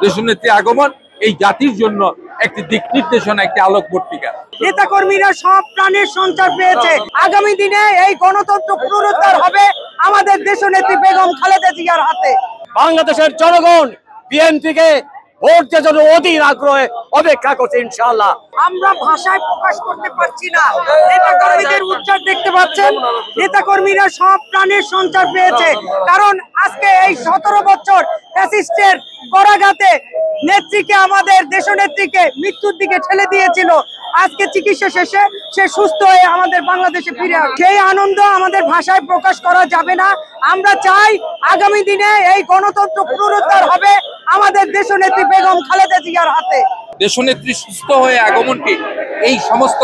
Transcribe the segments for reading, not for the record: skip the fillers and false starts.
দেশনেত্রী আগমন এই জাতির জন্য একটি দিক নির্দেশনা, একটি আলোকবর্তিকা। নেতা কর্মীরা সব প্রাণের সঞ্চার পেয়েছে। আগামী দিনে এই গণতন্ত্র পুনরুদ্ধার হবে আমাদের দেশনেত্রী বেগম খালেদা জিয়ার হাতে। বাংলাদেশের জনগণ বিএনপিকে ভোট দেওয়ার জন্য অধীর আগ্রহে অপেক্ষা করছে ইনশাআল্লাহ। আমরা ভাষায় প্রকাশ করতে পারছি না। নেতা কর্মীদের উচ্চার দেখতে পাচ্ছেন, নেতা কর্মীরা সব প্রাণের সঞ্চার পেয়েছে। কারণ আজকে এই 17 বছর ফ্যাসিস্টের করাঘাতে নেত্রীকে, আমাদের দেশনেত্রীকে মৃত্যুর দিকে ঠেলে দিয়েছিল। আজকে চিকিৎসা শেষে সে সুস্থ হয়ে আমাদের বাংলাদেশে ফিরে আসে। সেই আনন্দ আমাদের ভাষায় প্রকাশ করা যাবে না। আমরা চাই আগামী দিনে এই গণতন্ত্র পুনরুদ্ধার হবে আমাদের দেশনেত্রী বেগম খালেদা জিয়ার হাতে। দেশনেত্রী সুস্থ হয়ে আগমনটি এই সমস্ত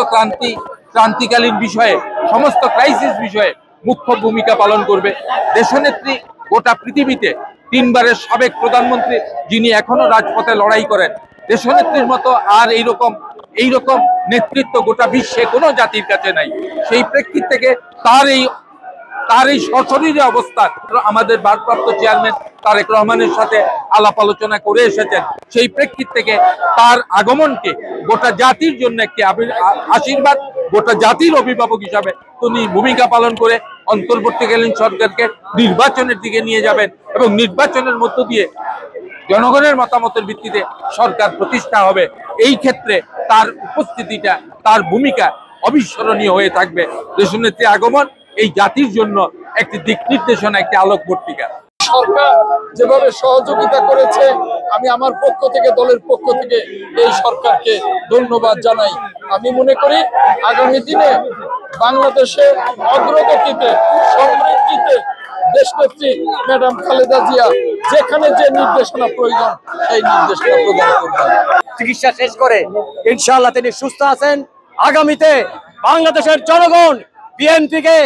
ক্রান্তিকালীন বিষয়ে, সমস্ত ক্রাইসিস বিষয়ে মুখ্য ভূমিকা পালন করবে। দেশনেত্রী গোটা পৃথিবীতে 3 বারের সাবেক প্রধানমন্ত্রী, যিনি এখনো রাজপথে লড়াই করেন। দেশনেত্রীর মতো আর এইরকম নেতৃত্ব গোটা বিশ্বে কোনো জাতির কাছে নাই। সেই প্রেক্ষিত থেকে তার এই সশরীরে অবস্থান আমাদের ভারপ্রাপ্ত চেয়ারম্যান তারেক রহমানের সাথে আলাপ আলোচনা করে এসেছেন। সেই প্রেক্ষিত থেকে তার আগমনকে গোটা জাতির জন্য একটি আশীর্বাদ, গোটা জাতির অভিভাবক হিসাবে তিনি ভূমিকা পালন করে অন্তর্বর্তীকালীন সরকারকে নির্বাচনের দিকে নিয়ে যাবেন এবং নির্বাচনের মধ্য দিয়ে জনগণের মতামতের ভিত্তিতে সরকার প্রতিষ্ঠা হবে। এই ক্ষেত্রে তার উপস্থিতিটা, তার ভূমিকা অবিস্মরণীয় হয়ে থাকবে। দেশনেত্রী আগমন এই জাতির জন্য একটি দিক নির্দেশনা, একটি আলোকবর্তিকা। সরকার যেভাবে সহযোগিতা করেছে, আমি আমার পক্ষ থেকে, দলের পক্ষ থেকে এই সরকারকে ধন্যবাদ জানাই। আমি মনে করি আগামী দিনে বাংলাদেশের অগ্রগতিতে, সমৃদ্ধিতে দেশনেত্রী ম্যাডাম খালেদা জিয়া যেখানে যে নির্দেশনা প্রয়োজন সেই নির্দেশনা প্রদান করবেন। চিকিৎসা শেষ করে ইনশাআল্লাহ তিনি সুস্থ আছেন। আগামীতে বাংলাদেশের জনগণ বিএনপিকে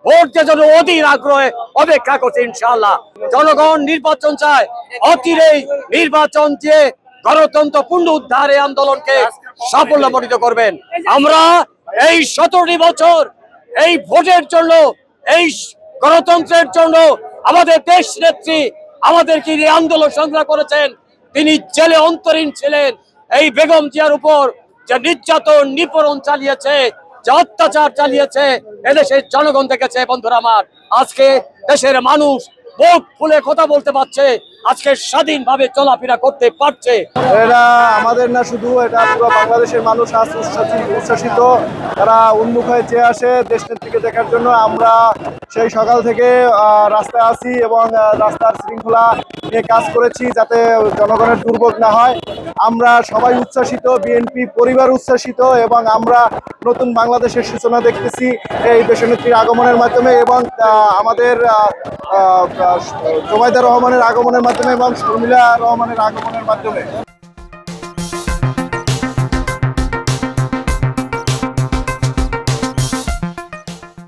ভোট দেওয়ার জন্য অধীর আগ্রহে অপেক্ষা করছে ইনশাআল্লাহ। জনগণ নির্বাচন চায়, অচিরেই নির্বাচন দিয়ে গণতন্ত্র পুনরুদ্ধারে আন্দোলনকে সাফল্যমণ্ডিত করবেন। আমরা এই 17 বছর এই ভোটের জন্য, এই গণতন্ত্রের জন্য আমাদের দেশ নেত্রী আমাদেরকে এই আন্দোলন সংগ্রাম করেছেন। তিনি জেলে অন্তরীণ ছিলেন। এই বেগম জিয়ার উপর যে নির্যাতন, নিপীড়ন চালিয়েছে, যে অত্যাচার চালিয়েছে, এদেশের জনগণ দেখেছে। বন্ধুরা আমার, আজকে দেশের মানুষ মুখ খুলে কথা বলতে পারছে, আজকে স্বাধীনভাবে চলাফেরা করতে পারছে। এটা আমাদের না, শুধু এটা পুরো বাংলাদেশের মানুষ আজ উচ্ছ্বাসিত। তারা উন্মুখ হয়ে চেয়ে আসে দেশনেত্রীকে দেখার জন্য। আমরা সেই সকাল থেকে রাস্তায় আছি এবং রাস্তার শৃঙ্খলা নিয়ে কাজ করেছি যাতে জনগণের দুর্ভোগ না হয়। আমরা সবাই উচ্ছ্বাসিত, বিএনপি পরিবার উচ্ছ্বাসিত এবং আমরা নতুন বাংলাদেশের সূচনা দেখতেছি এই দেশনেত্রীর আগমনের মাধ্যমে এবং আমাদের জোবাইদা রহমানের আগমনের মাধ্যমে এবং শর্মিলা রহমানের আগমনের মাধ্যমে।